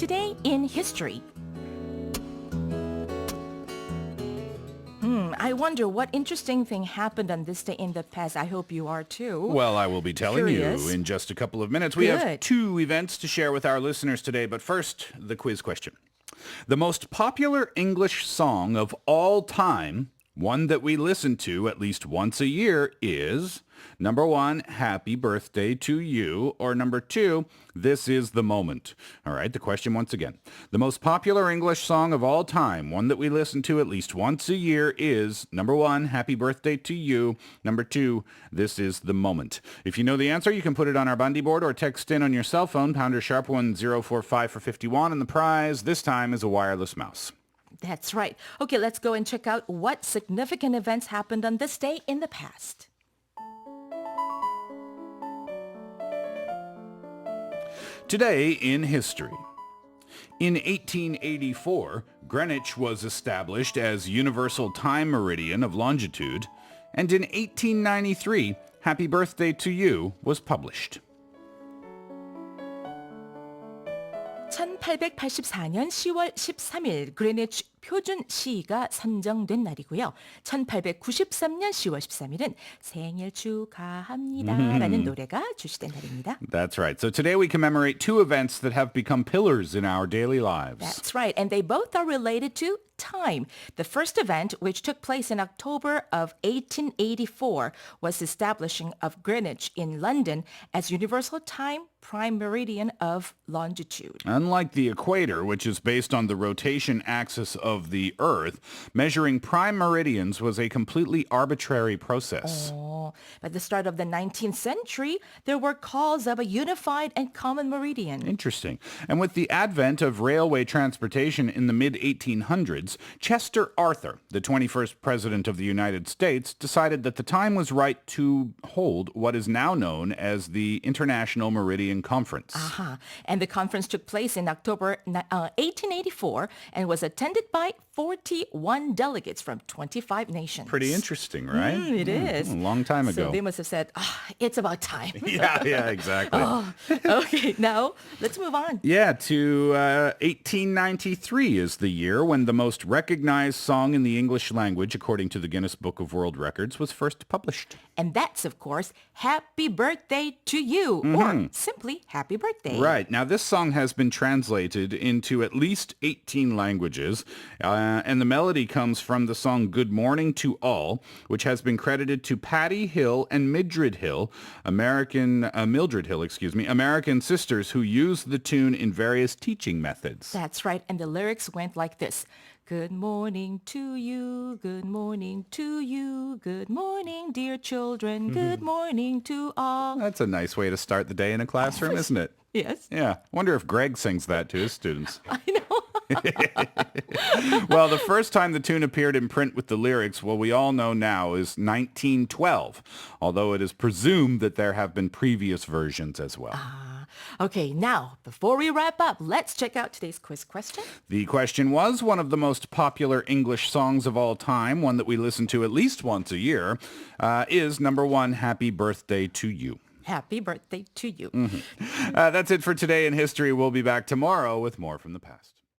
Today in History. I wonder what interesting thing happened on this day in the past. I hope you are too. Well, I will be telling Curious. you in just a couple of minutes. We have Good. 2 events to share with our listeners today, but first, the quiz question. The most popular English song of all time, one that we listen to at least once a year, is number 1, Happy Birthday to You, or number 2, This Is the Moment. All right, the question once again. The most popular English song of all time, one that we listen to at least once a year, is number 1, Happy Birthday to You, number 2, This Is the Moment. If you know the answer, you can put it on our Bundy board or text in on your cell phone, pounder sharp 1045 for 51, and the prize this time is a wireless mouse. That's right. Okay, let's go and check out what significant events happened on this day in the past. Today in history. In 1884, Greenwich was established as universal time meridian of longitude, and in 1893, Happy Birthday to You was published. 1884년 10월 13일 그리니치 표준 시가 선정된 날이고요. 1893년 10월 13일은 생일 축하합니다라는 노래가 출시된 날입니다. That's right. So today we commemorate 2 events that have become pillars in our daily lives. That's right, and they both are related to time. The first event, which took place in October of 1884, was the establishing of Greenwich in London as universal time prime meridian of longitude. Unlike the equator, which is based on the rotation axis of the Earth, measuring prime meridians was a completely arbitrary process. By the start of the 19th century, there were calls of a unified and common meridian. Interesting. And with the advent of railway transportation in the mid-1800s, Chester Arthur, the 21st President of the United States, decided that the time was right to hold what is now known as the International Meridian Conference. And the conference took place in October 1884 and was attended by 41 delegates from 25 nations. Pretty interesting, right? It is. A long time ago. So they must have said, it's about time. Yeah, exactly. Okay, now let's move on. Yeah, to 1893 is the year when the most recognized song in the English language, according to the Guinness Book of World Records, was first published. And that's, of course, Happy Birthday to You, or simply Happy Birthday. Right. Now, this song has been translated into at least 18 languages, and the melody comes from the song Good Morning to All, which has been credited to Patty Hill and Mildred Hill, American sisters who used the tune in various teaching methods. That's right. And the lyrics went like this. Good morning to you, good morning to you, good morning, dear children, good morning to all. That's a nice way to start the day in a classroom, isn't it? Yes. Yeah. Wonder if Greg sings that to his students. I know. Well, the first time the tune appeared in print with the lyrics, well, we all know now, is 1912, although it is presumed that there have been previous versions as well. Okay, now, before we wrap up, let's check out today's quiz question. The question was, one of the most popular English songs of all time, one that we listen to at least once a year, is number 1, Happy Birthday to You. Happy birthday to you. That's it for Today in History. We'll be back tomorrow with more from the past.